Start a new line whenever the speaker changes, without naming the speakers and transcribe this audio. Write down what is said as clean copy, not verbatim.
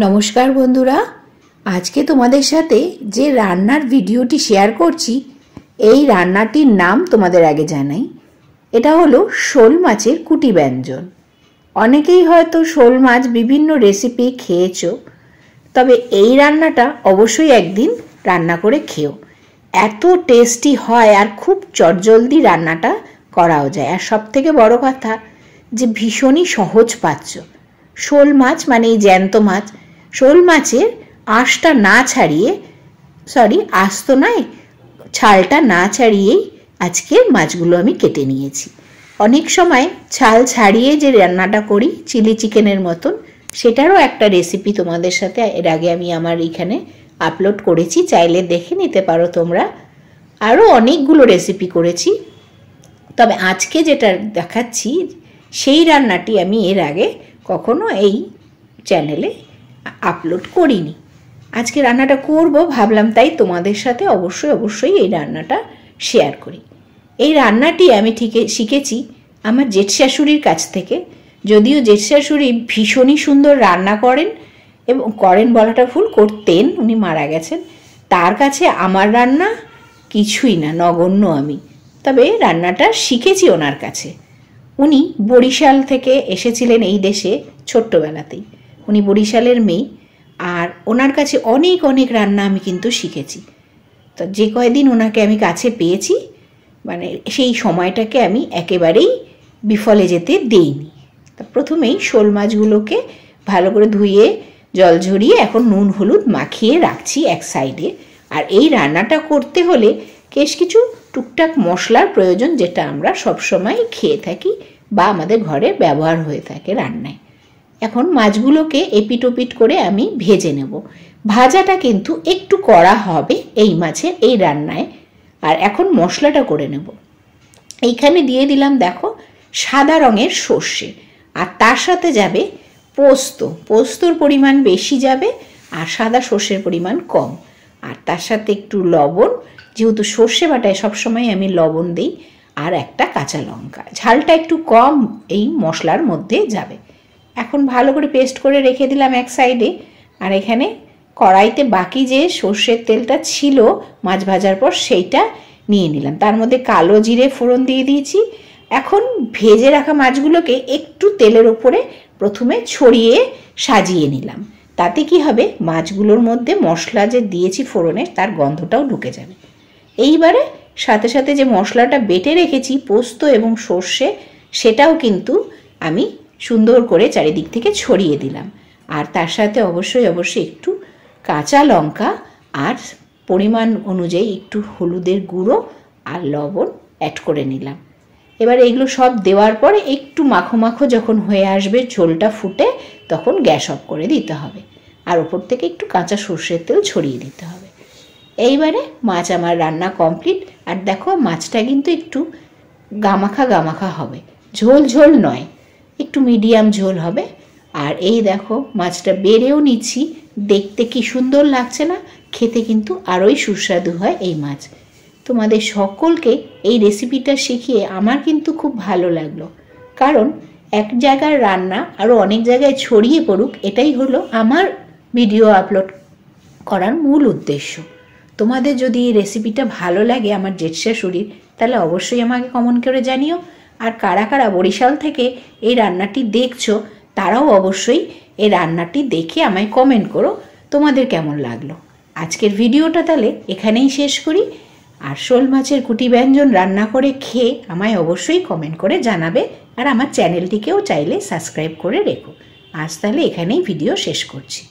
নমস্কার বন্ধুরা, আজকে তোমাদের সাথে যে রান্নার ভিডিওটি শেয়ার করছি এই রান্নাটির নাম তোমাদের আগে জানাই। এটা হলো শোল মাছের কুটি ব্যঞ্জন। অনেকেই হয়তো শোল মাছ বিভিন্ন রেসিপি খেয়েছো, তবে এই রান্নাটা অবশ্যই একদিন রান্না করে খেও। এত টেস্টি হয় আর খুব চটজলদি রান্নাটা করাও যায়। আর সবথেকে বড় কথা যে ভীষণই সহজ পাচ্য। শোল মাছ মানে এই জ্যান্ত মাছ, শোল মাছের আঁশটা না ছাড়িয়ে, আঁশ তো নয়, ছালটা না ছাড়িয়েই আজকের মাছগুলো আমি কেটে নিয়েছি। অনেক সময় ছাল ছাড়িয়ে যে রান্নাটা করি চিলি চিকেনের মতন, সেটারও একটা রেসিপি তোমাদের সাথে এর আগে আমি আমার এখানে আপলোড করেছি, চাইলে দেখে নিতে পারো তোমরা। আরও অনেকগুলো রেসিপি করেছি, তবে আজকে যেটা দেখাচ্ছি সেই রান্নাটি আমি এর আগে কখনো এই চ্যানেলে আপলোড করিনি। আজকে রান্নাটা করব ভাবলাম, তাই তোমাদের সাথে অবশ্যই এই রান্নাটা শেয়ার করি। এই রান্নাটি আমি শিখেছি আমার জেঠ শাশুড়ির কাছ থেকে। যদিও জেঠ শাশুড়ি ভীষণই সুন্দর রান্না করেন, এবং করেন বলাটা ভুল, করতেন, উনি মারা গেছেন। তার কাছে আমার রান্না কিছুই না, নগণ্য আমি। তবে রান্নাটা শিখেছি ওনার কাছে। উনি বরিশাল থেকে এসেছিলেন এই দেশে ছোট্টবেলাতেই। উনি বরিশালের মেয়ে, আর ওনার কাছে অনেক রান্না আমি কিন্তু শিখেছি। তো যে কয়দিন ওনাকে আমি কাছে পেয়েছি, মানে সেই সময়টাকে আমি একেবারেই বিফলে যেতে দেইনি। তা প্রথমেই শোল মাছগুলোকে ভালো করে ধুয়ে জল ঝরিয়ে এখন নুন হলুদ মাখিয়ে রাখছি এক সাইডে। আর এই রান্নাটা করতে হলে বেশ কিছু টুকটাক মশলার প্রয়োজন, যেটা আমরা সবসময় খেয়ে থাকি বা আমাদের ঘরে ব্যবহার হয়ে থাকে রান্নায়। এখন মাছগুলোকে এপিট ওপিট করে আমি ভেজে নেব। ভাজাটা কিন্তু একটু কড়া হবে এই মাছের এই রান্নায়। আর এখন মশলাটা করে নেব। এইখানে দিয়ে দিলাম দেখো সাদা রঙের সর্ষে, আর তার সাথে যাবে পোস্তর পরিমাণ বেশি যাবে আর সাদা সর্ষের পরিমাণ কম। আর তার সাথে একটু লবণ, যেহেতু সর্ষে বাটায় সবসময় আমি লবণ দিই, আর একটা কাঁচা লঙ্কা। ঝালটা একটু কম এই মশলার মধ্যে যাবে। এখন ভালো করে পেস্ট করে রেখে দিলাম এক সাইডে। আর এখানে কড়াইতে বাকি যে সর্ষের তেলটা ছিল মাছ ভাজার পর, সেইটা নিয়ে নিলাম। তার মধ্যে কালো জিরে ফোড়ন দিয়ে দিয়েছি। এখন ভেজে রাখা মাছগুলোকে একটু তেলের ওপরে প্রথমে ছড়িয়ে সাজিয়ে নিলাম। তাতে কি হবে, মাছগুলোর মধ্যে মশলা যে দিয়েছি ফোড়নের তার গন্ধটাও ঢুকে যাবে। এইবারে সাথে সাথে যে মশলাটা বেটে রেখেছি পোস্ত এবং সর্ষে, সেটাও কিন্তু আমি সুন্দর করে চারিদিক থেকে ছড়িয়ে দিলাম। আর তার সাথে অবশ্যই একটু কাঁচা লঙ্কা আর পরিমাণ অনুযায়ী একটু হলুদের গুঁড়ো আর লবণ অ্যাড করে নিলাম। এবার এগুলো সব দেওয়ার পরে একটু মাখো যখন হয়ে আসবে, ঝোলটা ফুটে, তখন গ্যাস অফ করে দিতে হবে। আর ওপর থেকে একটু কাঁচা সর্ষের তেল ছড়িয়ে দিতে হবে। এইবারে মাছ আমার রান্না কমপ্লিট। আর দেখো মাছটা কিন্তু একটু গামাখা হবে, ঝোল নয়, একটু মিডিয়াম ঝোল হবে। আর এই দেখো মাছটা বেড়েও নিচ্ছি, দেখতে কি সুন্দর লাগছে না? খেতে কিন্তু আরোই সুস্বাদু হয় এই মাছ। তোমাদের সকলকে এই রেসিপিটা শিখিয়ে আমার কিন্তু খুব ভালো লাগলো, কারণ এক জায়গার রান্না আরও অনেক জায়গায় ছড়িয়ে পড়ুক, এটাই হলো আমার ভিডিও আপলোড করার মূল উদ্দেশ্য। তোমাদের যদি এই রেসিপিটা ভালো লাগে আমার জেঠ শাশুড়ির, তাহলে অবশ্যই আমাকে কমেন্ট করে জানিও। আর কারা বরিশাল থেকে এই রান্নাটি দেখছো, তারাও অবশ্যই এই রান্নাটি দেখে আমায় কমেন্ট করো তোমাদের কেমন লাগলো। আজকের ভিডিওটা তাহলে এখানেই শেষ করি। আর শোল মাছের কুটি ব্যঞ্জন রান্না করে খেয়ে আমায় অবশ্যই কমেন্ট করে জানাবে। আর আমার চ্যানেলটিকেও চাইলে সাবস্ক্রাইব করে রেখো। আজ তাহলে এখানেই ভিডিও শেষ করছি।